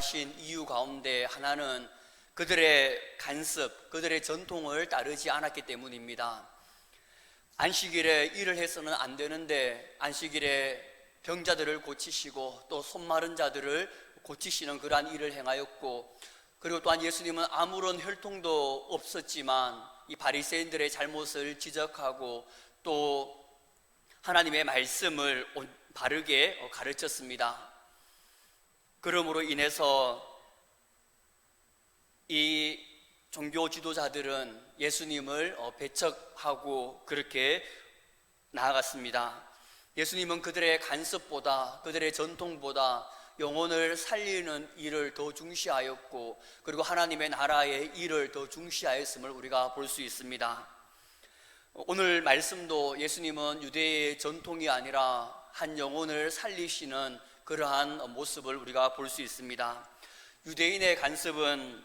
하신 이유 가운데 하나는 그들의 간섭, 그들의 전통을 따르지 않았기 때문입니다. 안식일에 일을 해서는 안 되는데 안식일에 병자들을 고치시고 또 손마른 자들을 고치시는 그러한 일을 행하였고, 그리고 또한 예수님은 아무런 혈통도 없었지만 이 바리새인들의 잘못을 지적하고 또 하나님의 말씀을 바르게 가르쳤습니다. 그러므로 인해서 이 종교 지도자들은 예수님을 배척하고 그렇게 나아갔습니다. 예수님은 그들의 간섭보다, 그들의 전통보다 영혼을 살리는 일을 더 중시하였고, 그리고 하나님의 나라의 일을 더 중시하였음을 우리가 볼 수 있습니다. 오늘 말씀도 예수님은 유대의 전통이 아니라 한 영혼을 살리시는 그러한 모습을 우리가 볼 수 있습니다. 유대인의 간섭은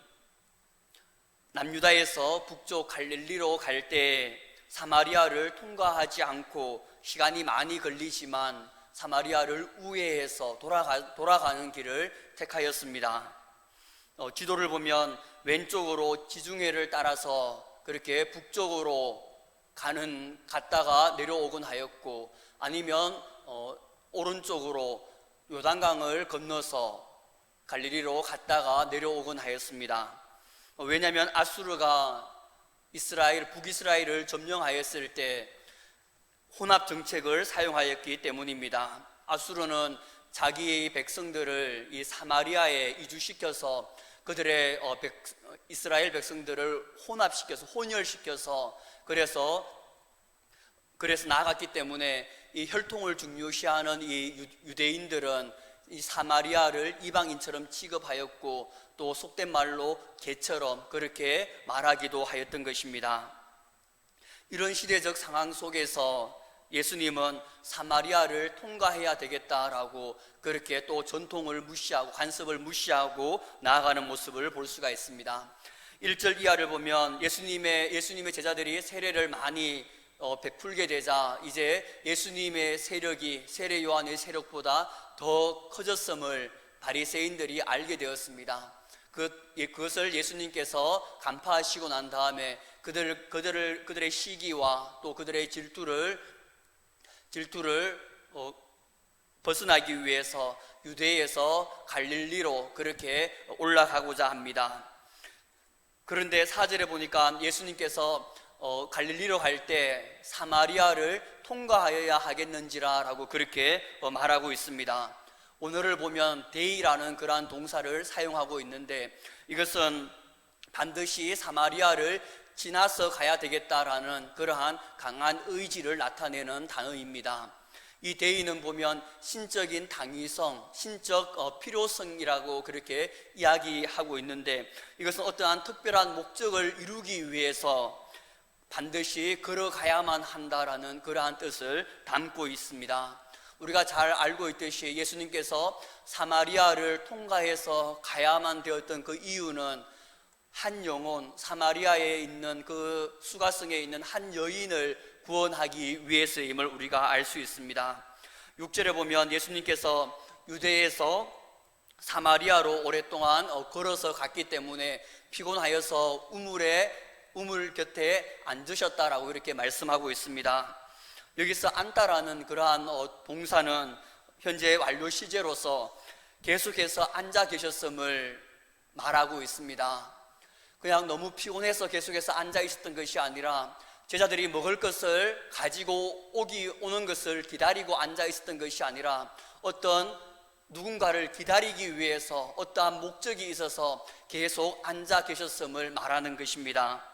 남유다에서 북쪽 갈릴리로 갈 때 사마리아를 통과하지 않고 시간이 많이 걸리지만 사마리아를 우회해서 돌아가는 길을 택하였습니다. 지도를 보면 왼쪽으로 지중해를 따라서 그렇게 북쪽으로 갔다가 내려오곤 하였고, 아니면 오른쪽으로 요단강을 건너서 갈릴리로 갔다가 내려오곤 하였습니다. 왜냐하면 아수르가 북이스라엘을 점령하였을 때 혼합 정책을 사용하였기 때문입니다. 아수르는 자기의 백성들을 이 사마리아에 이주시켜서 그들의 이스라엘 백성들을 혼혈시켜서 그래서 나아갔기 때문에 이 혈통을 중요시하는 이 유대인들은 이 사마리아를 이방인처럼 취급하였고, 또 속된 말로 개처럼 그렇게 말하기도 하였던 것입니다. 이런 시대적 상황 속에서 예수님은 사마리아를 통과해야 되겠다라고 그렇게 또 전통을 무시하고 간섭을 무시하고 나아가는 모습을 볼 수가 있습니다. 1절 이하를 보면 예수님의 제자들이 세례를 많이 베풀게 되자 이제 예수님의 세력이 세례 요한의 세력보다 더 커졌음을 바리새인들이 알게 되었습니다. 그것을 예수님께서 간파하시고 난 다음에 그들의 시기와 또 그들의 질투를 벗어나기 위해서 유대에서 갈릴리로 그렇게 올라가고자 합니다. 그런데 4절에 보니까 예수님께서 갈릴리로 갈 때 사마리아를 통과하여야 하겠는지라 라고 그렇게 말하고 있습니다. 오늘을 보면 데이라는 그러한 동사를 사용하고 있는데, 이것은 반드시 사마리아를 지나서 가야 되겠다라는 그러한 강한 의지를 나타내는 단어입니다. 이 데이는 보면 신적인 당위성, 신적 필요성이라고 그렇게 이야기하고 있는데, 이것은 어떠한 특별한 목적을 이루기 위해서 반드시 걸어가야만 한다라는 그러한 뜻을 담고 있습니다. 우리가 잘 알고 있듯이 예수님께서 사마리아를 통과해서 가야만 되었던 그 이유는 한 영혼, 사마리아에 있는 그 수가성에 있는 한 여인을 구원하기 위해서임을 우리가 알 수 있습니다. 6절에 보면 예수님께서 유대에서 사마리아로 오랫동안 걸어서 갔기 때문에 피곤하여서 우물 곁에 앉으셨다라고 이렇게 말씀하고 있습니다. 여기서 앉다라는 그러한 동사는 현재 완료 시제로서 계속해서 앉아 계셨음을 말하고 있습니다. 그냥 너무 피곤해서 계속해서 앉아 있었던 것이 아니라 제자들이 먹을 것을 가지고 오는 것을 기다리고 앉아 있었던 것이 아니라 어떤 누군가를 기다리기 위해서 어떠한 목적이 있어서 계속 앉아 계셨음을 말하는 것입니다.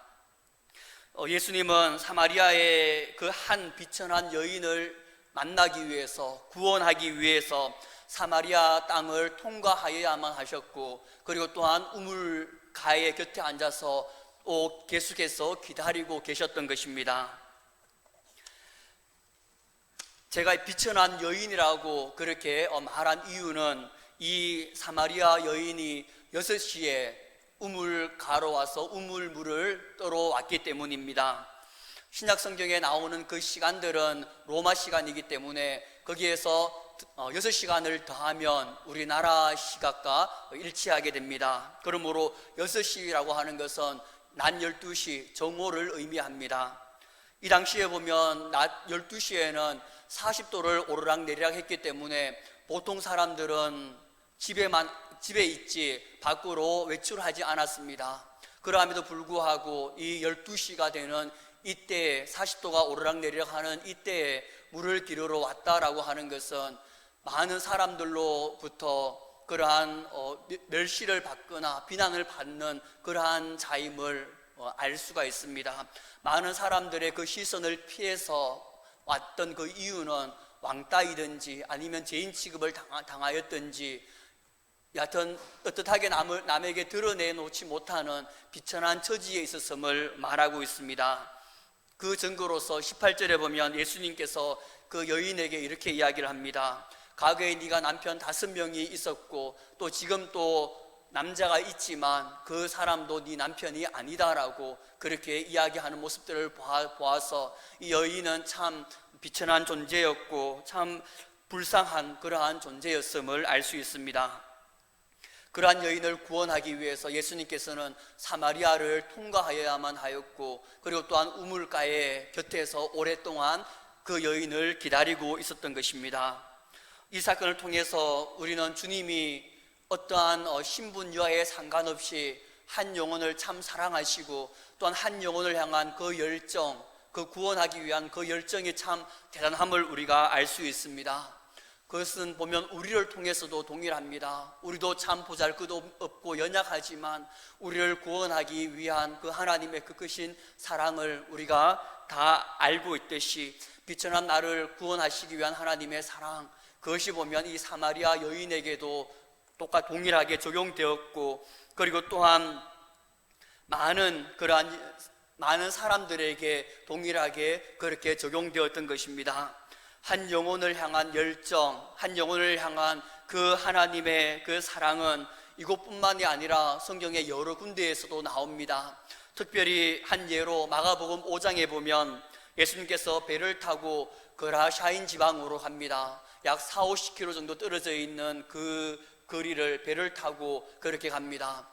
예수님은 사마리아의 그 한 비천한 여인을 만나기 위해서, 구원하기 위해서 사마리아 땅을 통과하여야만 하셨고, 그리고 또한 우물가의 곁에 앉아서 계속해서 기다리고 계셨던 것입니다. 제가 비천한 여인이라고 그렇게 말한 이유는 이 사마리아 여인이 6시에 우물가로 와서 우물물을 떠러 왔기 때문입니다. 신약 성경에 나오는 그 시간들은 로마 시간이기 때문에 거기에서 6시간을 더하면 우리나라 시각과 일치하게 됩니다. 그러므로 6시라고 하는 것은 낮 12시 정오를 의미합니다. 이 당시에 보면 낮 12시에는 40도를 오르락내리락 했기 때문에 보통 사람들은 집에 있지 밖으로 외출하지 않았습니다. 그럼에도 불구하고 이 12시가 되는 이때에 40도가 오르락내리락 하는 이때에 물을 기르러 왔다라고 하는 것은 많은 사람들로부터 그러한 멸시를 받거나 비난을 받는 그러한 자임을 알 수가 있습니다. 많은 사람들의 그 시선을 피해서 왔던 그 이유는 왕따이든지 아니면 죄인 취급을 당하였든지 여하튼 떳떳하게 남에게 드러내놓지 못하는 비천한 처지에 있었음을 말하고 있습니다. 그 증거로서 18절에 보면 예수님께서 그 여인에게 이렇게 이야기를 합니다. 과거에 네가 남편 5명이 있었고 또 지금 또 남자가 있지만 그 사람도 네 남편이 아니다라고 그렇게 이야기하는 모습들을 보아서 이 여인은 참 비천한 존재였고 참 불쌍한 그러한 존재였음을 알 수 있습니다. 그러한 여인을 구원하기 위해서 예수님께서는 사마리아를 통과하여야만 하였고 그리고 또한 우물가의 곁에서 오랫동안 그 여인을 기다리고 있었던 것입니다. 이 사건을 통해서 우리는 주님이 어떠한 신분여하에 상관없이 한 영혼을 참 사랑하시고 또한 한 영혼을 향한 그 열정, 그 구원하기 위한 그 열정이 참 대단함을 우리가 알 수 있습니다. 그것은 보면 우리를 통해서도 동일합니다. 우리도 참 보잘것없고 연약하지만 우리를 구원하기 위한 그 하나님의 그 크신 사랑을 우리가 다 알고 있듯이 비천한 나를 구원하시기 위한 하나님의 사랑, 그것이 보면 이 사마리아 여인에게도 동일하게 적용되었고 그리고 또한 많은 사람들에게 동일하게 그렇게 적용되었던 것입니다. 한 영혼을 향한 열정, 한 영혼을 향한 그 하나님의 그 사랑은 이곳뿐만이 아니라 성경의 여러 군데에서도 나옵니다. 특별히 한 예로 마가복음 5장에 보면 예수님께서 배를 타고 그라샤인 지방으로 갑니다. 약 40-50km 정도 떨어져 있는 그 거리를 배를 타고 그렇게 갑니다.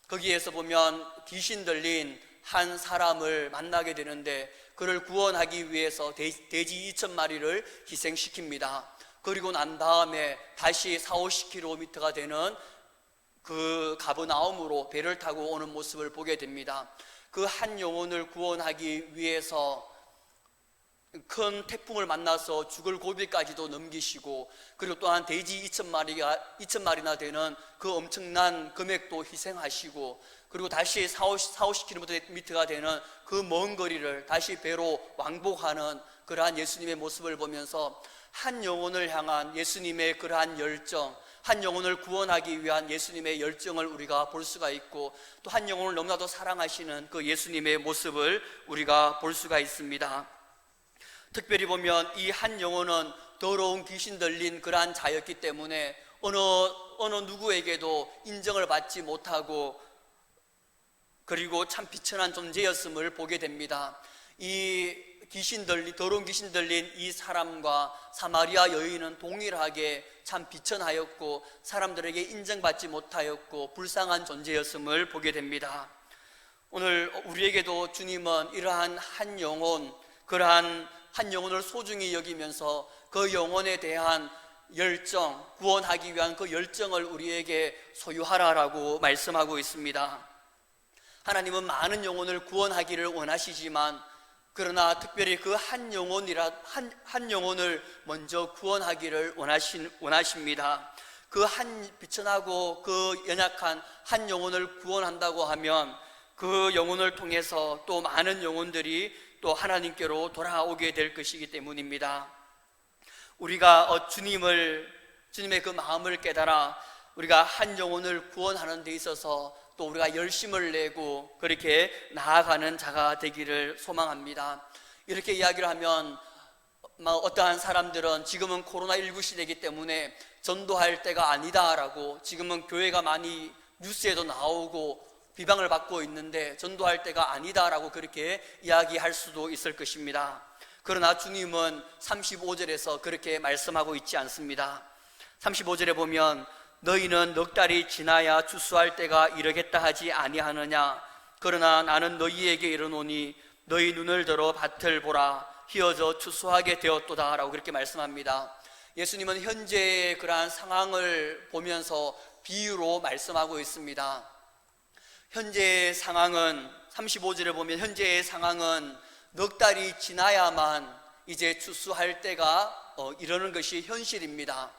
거기에서 보면 귀신 들린 한 사람을 만나게 되는데 그를 구원하기 위해서 돼지 2,000마리를 희생시킵니다. 그리고 난 다음에 다시 40-50km가 되는 그 가버나움으로 배를 타고 오는 모습을 보게 됩니다. 그 한 영혼을 구원하기 위해서 큰 태풍을 만나서 죽을 고비까지도 넘기시고 그리고 또한 돼지 2,000마리나 되는 그 엄청난 금액도 희생하시고 그리고 다시 40-50km가 되는 그 먼 거리를 다시 배로 왕복하는 그러한 예수님의 모습을 보면서 한 영혼을 향한 예수님의 그러한 열정, 한 영혼을 구원하기 위한 예수님의 열정을 우리가 볼 수가 있고 또 한 영혼을 너무나도 사랑하시는 그 예수님의 모습을 우리가 볼 수가 있습니다. 특별히 보면 이 한 영혼은 더러운 귀신 들린 그러한 자였기 때문에 어느 누구에게도 인정을 받지 못하고 그리고 참 비천한 존재였음을 보게 됩니다. 이 더러운 귀신 들린 이 사람과 사마리아 여인은 동일하게 참 비천하였고 사람들에게 인정받지 못하였고 불쌍한 존재였음을 보게 됩니다. 오늘 우리에게도 주님은 이러한 한 영혼, 그러한 한 영혼을 소중히 여기면서 그 영혼에 대한 열정, 구원하기 위한 그 열정을 우리에게 소유하라라고 말씀하고 있습니다. 하나님은 많은 영혼을 구원하기를 원하시지만 그러나 특별히 그 한 영혼을 먼저 구원하기를 원하십니다. 그 한 비천하고 그 연약한 한 영혼을 구원한다고 하면 그 영혼을 통해서 또 많은 영혼들이 또 하나님께로 돌아오게 될 것이기 때문입니다. 우리가 주님의 그 마음을 깨달아 우리가 한 영혼을 구원하는 데 있어서 또 우리가 열심을 내고 그렇게 나아가는 자가 되기를 소망합니다. 이렇게 이야기를 하면 어떠한 사람들은 지금은 코로나19 시대이기 때문에 전도할 때가 아니다라고, 지금은 교회가 많이 뉴스에도 나오고 비방을 받고 있는데 전도할 때가 아니다라고 그렇게 이야기할 수도 있을 것입니다. 그러나 주님은 35절에서 그렇게 말씀하고 있지 않습니다. 35절에 보면 너희는 넉 달이 지나야 추수할 때가 이르겠다 하지 아니하느냐. 그러나 나는 너희에게 이르노니 너희 눈을 들어 밭을 보라. 희어져 추수하게 되었도다 라고 그렇게 말씀합니다. 예수님은 현재의 그러한 상황을 보면서 비유로 말씀하고 있습니다. 현재의 상황은 35절에 보면 현재의 상황은 넉 달이 지나야만 이제 추수할 때가 이러는 것이 현실입니다.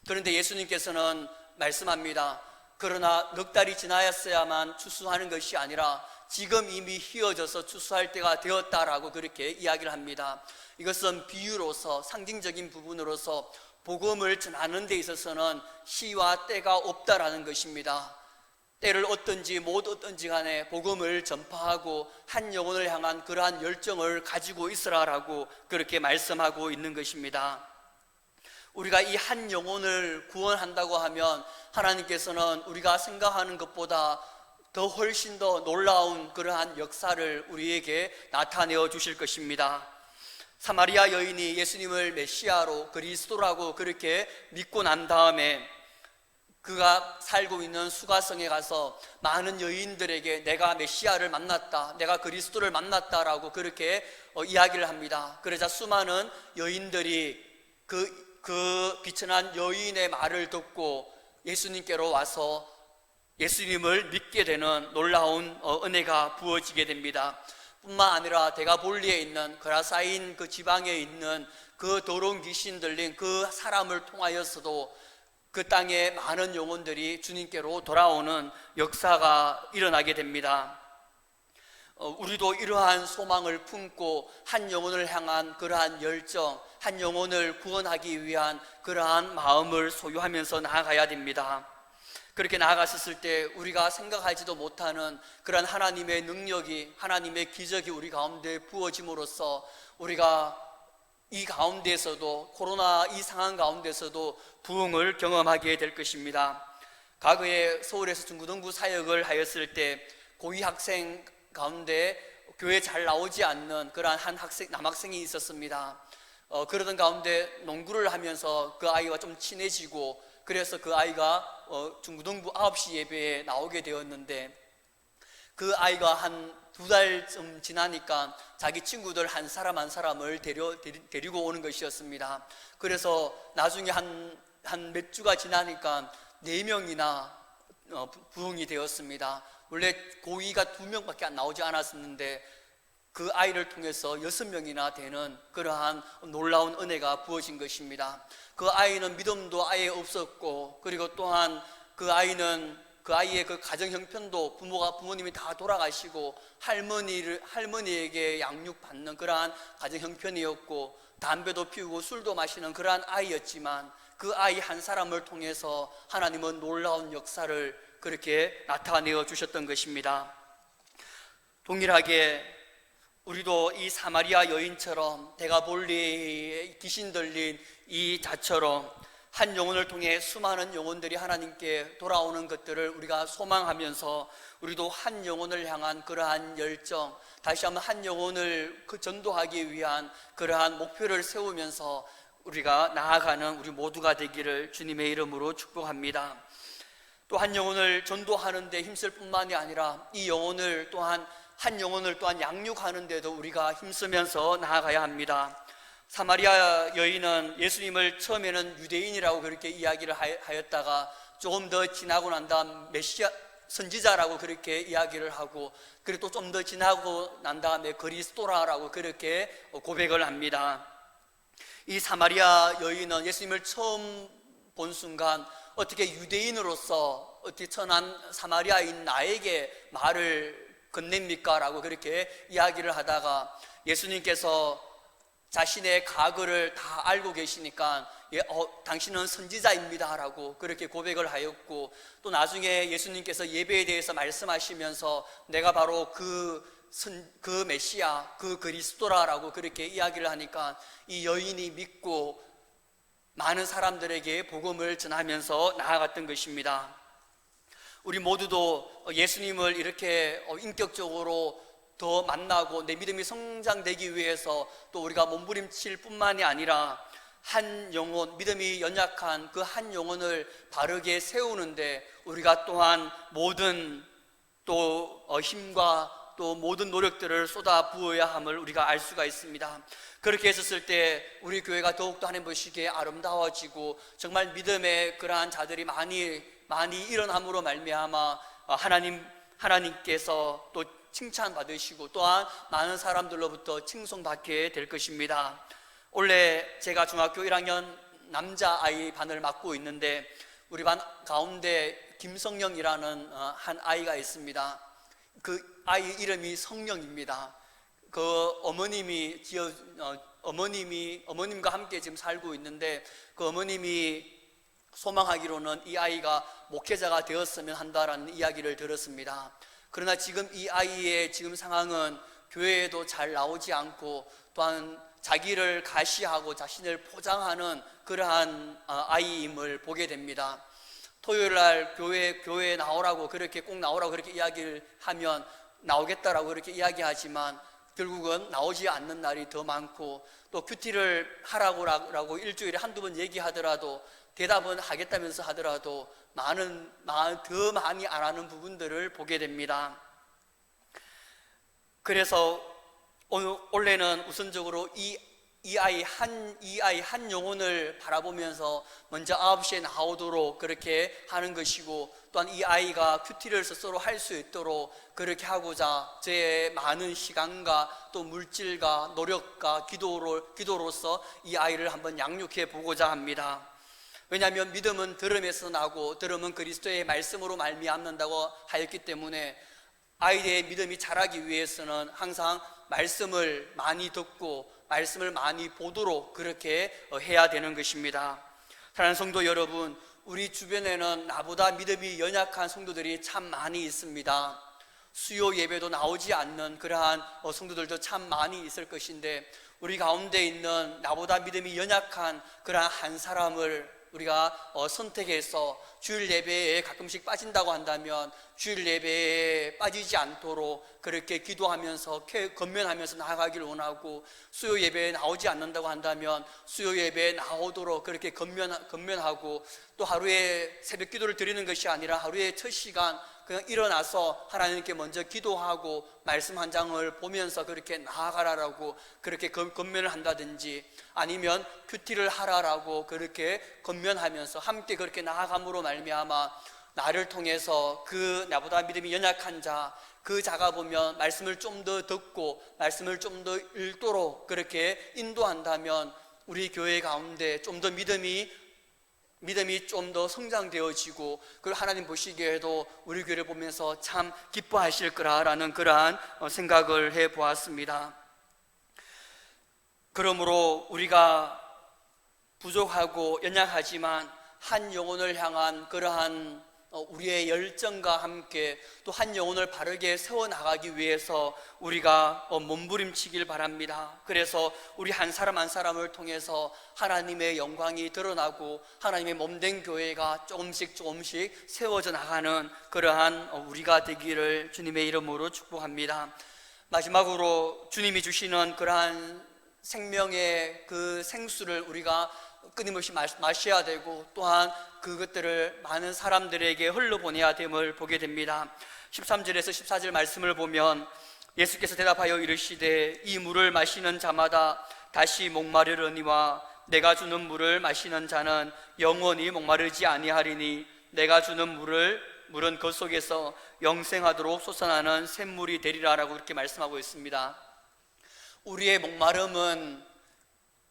그런데 예수님께서는 말씀합니다. 그러나 넉 달이 지나였어야만 추수하는 것이 아니라 지금 이미 희어져서 추수할 때가 되었다라고 그렇게 이야기를 합니다. 이것은 비유로서 상징적인 부분으로서 복음을 전하는 데 있어서는 시와 때가 없다라는 것입니다. 때를 얻든지 못 얻든지 간에 복음을 전파하고 한 영혼을 향한 그러한 열정을 가지고 있으라라고 그렇게 말씀하고 있는 것입니다. 우리가 이 한 영혼을 구원한다고 하면 하나님께서는 우리가 생각하는 것보다 더 훨씬 더 놀라운 그러한 역사를 우리에게 나타내어 주실 것입니다. 사마리아 여인이 예수님을 메시아로 그리스도라고 그렇게 믿고 난 다음에 그가 살고 있는 수가성에 가서 많은 여인들에게 내가 메시아를 만났다, 내가 그리스도를 만났다라고 그렇게 이야기를 합니다. 그러자 수많은 여인들이 그 비천한 여인의 말을 듣고 예수님께로 와서 예수님을 믿게 되는 놀라운 은혜가 부어지게 됩니다. 뿐만 아니라 데가볼리에 있는 그라사인 그 지방에 있는 그 더러운 귀신 들린 그 사람을 통하여서도 그 땅에 많은 영혼들이 주님께로 돌아오는 역사가 일어나게 됩니다. 우리도 이러한 소망을 품고 한 영혼을 향한 그러한 열정, 한 영혼을 구원하기 위한 그러한 마음을 소유하면서 나아가야 됩니다. 그렇게 나아갔을 때 우리가 생각하지도 못하는 그런 하나님의 능력이, 하나님의 기적이 우리 가운데 부어짐으로써 우리가 이 가운데서도, 코로나 이 상황 가운데서도 부흥을 경험하게 될 것입니다. 과거에 서울에서 중고등부 사역을 하였을 때 고위 학생 가운데 교회 잘 나오지 않는 그러한 한 남학생이 있었습니다. 그러던 가운데 농구를 하면서 그 아이와 좀 친해지고, 그래서 그 아이가 중고등부 9시 예배에 나오게 되었는데, 그 아이가 한 2달쯤 지나니까 자기 친구들 한 사람을 데리고 오는 것이었습니다. 그래서 나중에 한 몇 주가 지나니까 4명이나 부흥이 되었습니다. 원래 고의가 2명밖에 안 나오지 않았었는데 그 아이를 통해서 6명이나 되는 그러한 놀라운 은혜가 부어진 것입니다. 그 아이는 믿음도 아예 없었고, 그리고 또한 그 아이의 그 가정 형편도 부모님이 다 돌아가시고 할머니에게 양육받는 그러한 가정 형편이었고, 담배도 피우고 술도 마시는 그러한 아이였지만 그 아이 한 사람을 통해서 하나님은 놀라운 역사를 그렇게 나타내어 주셨던 것입니다. 동일하게 우리도 이 사마리아 여인처럼 데가볼리에 귀신 들린 이 자처럼 한 영혼을 통해 수많은 영혼들이 하나님께 돌아오는 것들을 우리가 소망하면서 우리도 한 영혼을 향한 그러한 열정, 다시 한번 한 영혼을 전도하기 위한 그러한 목표를 세우면서 우리가 나아가는 우리 모두가 되기를 주님의 이름으로 축복합니다. 또 한 영혼을 전도하는 데 힘쓸 뿐만이 아니라 이 영혼을 또한 한 영혼을 또한 양육하는 데도 우리가 힘쓰면서 나아가야 합니다. 사마리아 여인은 예수님을 처음에는 유대인이라고 그렇게 이야기를 하였다가 조금 더 지나고 난 다음 메시아 선지자라고 그렇게 이야기를 하고, 그리고 또 좀 더 지나고 난 다음에 그리스도라고 그렇게 고백을 합니다. 이 사마리아 여인은 예수님을 처음 본 순간 어떻게 유대인으로서 어떻게 천한 사마리아인 나에게 말을 건넵니까? 라고 그렇게 이야기를 하다가 예수님께서 자신의 과거를 다 알고 계시니까 당신은 선지자입니다 라고 그렇게 고백을 하였고, 또 나중에 예수님께서 예배에 대해서 말씀하시면서 내가 바로 그 메시아, 그 그리스도라라고 그렇게 이야기를 하니까 이 여인이 믿고 많은 사람들에게 복음을 전하면서 나아갔던 것입니다. 우리 모두도 예수님을 이렇게 인격적으로 더 만나고 내 믿음이 성장되기 위해서 또 우리가 몸부림칠 뿐만이 아니라 한 영혼, 믿음이 연약한 그 한 영혼을 바르게 세우는데 우리가 또한 모든 또 힘과 또 모든 노력들을 쏟아 부어야 함을 우리가 알 수가 있습니다. 그렇게 했었을 때 우리 교회가 더욱더 하나님 보시기에 아름다워지고 정말 믿음의 그러한 자들이 많이 일어남으로 말미암아 하나님께서 또 칭찬받으시고 또한 많은 사람들로부터 칭송받게 될 것입니다. 원래 제가 중학교 1학년 남자아이 반을 맡고 있는데 우리 반 가운데 김성령이라는 한 아이가 있습니다. 그 아이 이름이 성령입니다. 그 어머님과 함께 지금 살고 있는데 그 어머님이 소망하기로는 이 아이가 목회자가 되었으면 한다라는 이야기를 들었습니다. 그러나 지금 이 아이의 지금 상황은 교회에도 잘 나오지 않고 또한 자기를 가시하고 자신을 포장하는 그러한 아이임을 보게 됩니다. 토요일 날 교회에 나오라고 그렇게 꼭 나오라고 그렇게 이야기를 하면 나오겠다라고 그렇게 이야기하지만 결국은 나오지 않는 날이 더 많고 또 큐티를 하라고 일주일에 한두 번 얘기하더라도 대답은 하겠다면서 하더라도 더 많이 안 하는 부분들을 보게 됩니다. 그래서 원래는 우선적으로 이 아이 한 영혼을 바라보면서 먼저 9시에 나오도록 그렇게 하는 것이고 또한 이 아이가 큐티를 스스로 할 수 있도록 그렇게 하고자 제 많은 시간과 또 물질과 노력과 기도로서 이 아이를 한번 양육해 보고자 합니다. 왜냐하면 믿음은 들음에서 나고 들음은 그리스도의 말씀으로 말미암는다고 하였기 때문에 아이의 믿음이 자라기 위해서는 항상 말씀을 많이 듣고 말씀을 많이 보도록 그렇게 해야 되는 것입니다. 사랑하는 성도 여러분, 우리 주변에는 나보다 믿음이 연약한 성도들이 참 많이 있습니다. 수요 예배도 나오지 않는 그러한 성도들도 참 많이 있을 것인데 우리 가운데 있는 나보다 믿음이 연약한 그러한 한 사람을 우리가 선택해서 주일 예배에 가끔씩 빠진다고 한다면 주일 예배에 빠지지 않도록 그렇게 기도하면서 건면하면서 나아가길 원하고 수요 예배에 나오지 않는다고 한다면 수요 예배에 나오도록 그렇게 건면하고 또 하루에 새벽 기도를 드리는 것이 아니라 하루에 첫 시간 그냥 일어나서 하나님께 먼저 기도하고 말씀 한 장을 보면서 그렇게 나아가라라고 그렇게 건면을 한다든지 아니면 큐티를 하라라고 그렇게 건면하면서 함께 그렇게 나아감으로 말미암아 나를 통해서 그 나보다 믿음이 연약한 그 자가 보면 말씀을 좀 더 듣고 말씀을 좀 더 읽도록 그렇게 인도한다면 우리 교회 가운데 좀 더 믿음이 좀 더 성장되어지고 그리고 하나님 보시기에도 우리 교회를 보면서 참 기뻐하실 거라라는 그러한 생각을 해보았습니다. 그러므로 우리가 부족하고 연약하지만 한 영혼을 향한 그러한 우리의 열정과 함께 또 한 영혼을 바르게 세워나가기 위해서 우리가 몸부림치길 바랍니다. 그래서 우리 한 사람 한 사람을 통해서 하나님의 영광이 드러나고 하나님의 몸된 교회가 조금씩 세워져 나가는 그러한 우리가 되기를 주님의 이름으로 축복합니다. 마지막으로 주님이 주시는 그러한 생명의 그 생수를 우리가 끊임없이 마셔야 되고 또한 그것들을 많은 사람들에게 흘러보내야 됨을 보게 됩니다. 13절에서 14절 말씀을 보면 예수께서 대답하여 이르시되 이 물을 마시는 자마다 다시 목마르려니와 내가 주는 물을 마시는 자는 영원히 목마르지 아니하리니 내가 주는 물은 그 속에서 영생하도록 솟아나는 샘물이 되리라라고 이렇게 말씀하고 있습니다. 우리의 목마름은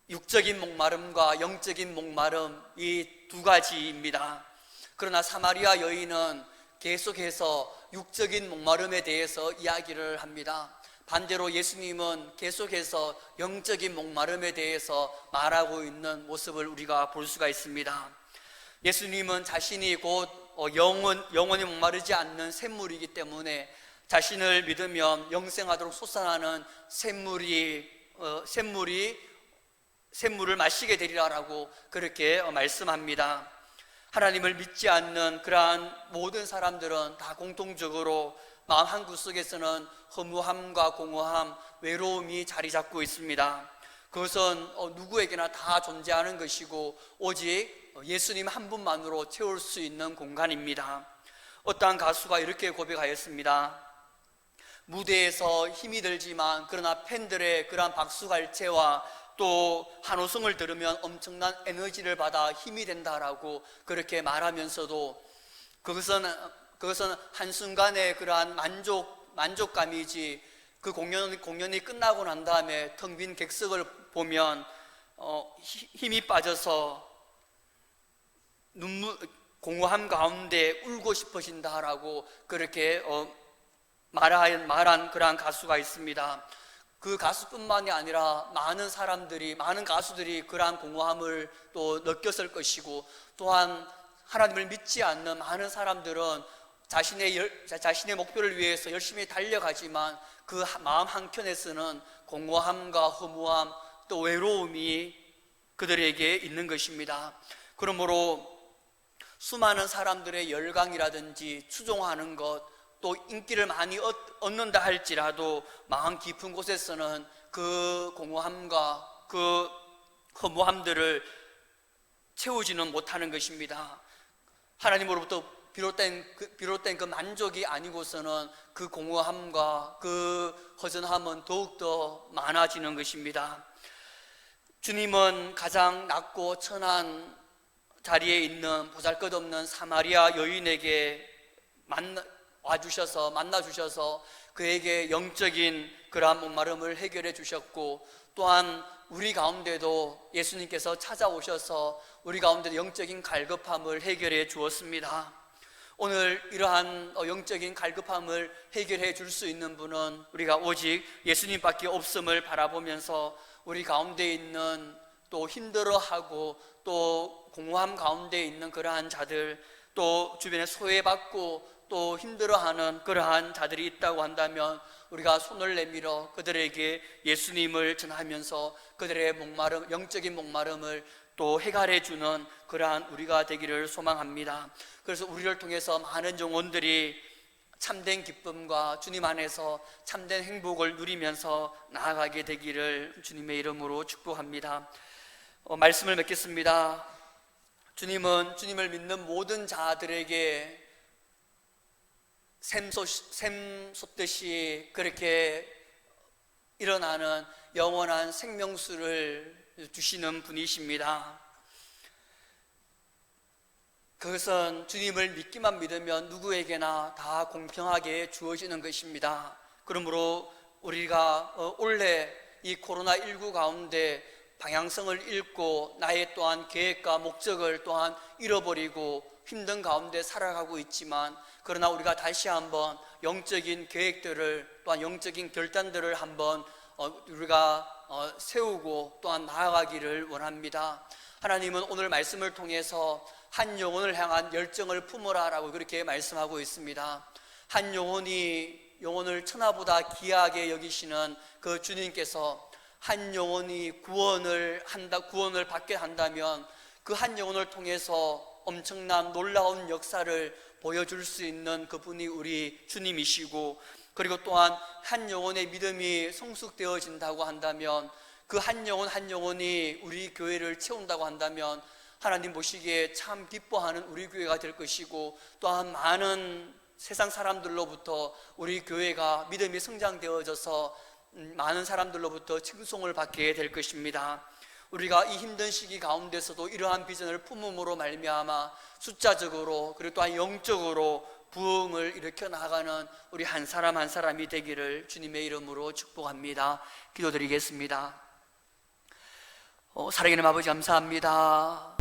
육적인 목마름과 영적인 목마름 이 두 가지입니다. 그러나 사마리아 여인은 계속해서 육적인 목마름에 대해서 이야기를 합니다. 반대로 예수님은 계속해서 영적인 목마름에 대해서 말하고 있는 모습을 우리가 볼 수가 있습니다. 예수님은 자신이 곧 영원히 목마르지 않는 샘물이기 때문에 자신을 믿으면 영생하도록 솟아나는 샘물을 마시게 되리라라고 그렇게 말씀합니다. 하나님을 믿지 않는 그러한 모든 사람들은 다 공통적으로 마음 한구석에서는 허무함과 공허함, 외로움이 자리 잡고 있습니다. 그것은 누구에게나 다 존재하는 것이고 오직 예수님 한 분만으로 채울 수 있는 공간입니다. 어떠한 가수가 이렇게 고백하였습니다. 무대에서 힘이 들지만 그러나 팬들의 그러한 박수갈채와 또 한호성을 들으면 엄청난 에너지를 받아 힘이 된다라고 그렇게 말하면서도 그것은 한순간의 그러한 만족감이지 그 공연이 끝나고 난 다음에 텅 빈 객석을 보면 힘이 빠져서 공허함 가운데 울고 싶어진다라고 그렇게 말한 그러한 가수가 있습니다. 그 가수뿐만이 아니라 많은 가수들이 그러한 공허함을 또 느꼈을 것이고, 또한 하나님을 믿지 않는 많은 사람들은 자신의 목표를 위해서 열심히 달려가지만 그 마음 한켠에서는 공허함과 허무함 또 외로움이 그들에게 있는 것입니다. 그러므로 수많은 사람들의 열광이라든지 추종하는 것, 또 인기를 많이 얻는다 할지라도 마음 깊은 곳에서는 그 공허함과 그 허무함들을 채우지는 못하는 것입니다. 하나님으로부터 비롯된 그 만족이 아니고서는 그 공허함과 그 허전함은 더욱더 많아지는 것입니다. 주님은 가장 낮고 천한 자리에 있는 보잘것없는 사마리아 여인에게 만나 주셔서 그에게 영적인 그러한 목마름을 해결해 주셨고, 또한 우리 가운데도 예수님께서 찾아오셔서 우리 가운데 영적인 갈급함을 해결해 주었습니다. 오늘 이러한 영적인 갈급함을 해결해 줄 수 있는 분은 우리가 오직 예수님밖에 없음을 바라보면서 우리 가운데 있는 또 힘들어하고 또 공허함 가운데 있는 그러한 자들, 또 주변에 소외받고 또 힘들어하는 그러한 자들이 있다고 한다면 우리가 손을 내밀어 그들에게 예수님을 전하면서 그들의 영적인 목마름을 또 해결해 주는 그러한 우리가 되기를 소망합니다. 그래서 우리를 통해서 많은 영혼들이 참된 기쁨과 주님 안에서 참된 행복을 누리면서 나아가게 되기를 주님의 이름으로 축복합니다. 말씀을 맺겠습니다. 주님은 주님을 믿는 모든 자들에게 샘 솟듯이 그렇게 일어나는 영원한 생명수를 주시는 분이십니다. 그것은 주님을 믿기만 믿으면 누구에게나 다 공평하게 주어지는 것입니다. 그러므로 우리가 올해 이 코로나19 가운데 방향성을 잃고 나의 또한 계획과 목적을 또한 잃어버리고 힘든 가운데 살아가고 있지만, 그러나 우리가 다시 한번 영적인 계획들을 또한 영적인 결단들을 한번 우리가 세우고 또한 나아가기를 원합니다. 하나님은 오늘 말씀을 통해서 한 영혼을 향한 열정을 품으라 라고 그렇게 말씀하고 있습니다. 한 영혼을 천하보다 귀하게 여기시는 그 주님께서 한 영혼이 구원을 받게 한다면 그 한 영혼을 통해서 엄청난 놀라운 역사를 보여줄 수 있는 그분이 우리 주님이시고, 그리고 또한 한 영혼의 믿음이 성숙되어진다고 한다면 그 한 영혼이 우리 교회를 채운다고 한다면 하나님 보시기에 참 기뻐하는 우리 교회가 될 것이고, 또한 많은 세상 사람들로부터 우리 교회가 믿음이 성장되어져서 많은 사람들로부터 칭송을 받게 될 것입니다. 우리가 이 힘든 시기 가운데서도 이러한 비전을 품음으로 말미암아 숫자적으로 그리고 또한 영적으로 부흥을 일으켜 나가는 우리 한 사람 한 사람이 되기를 주님의 이름으로 축복합니다. 기도드리겠습니다. 사랑하는 아버지 감사합니다.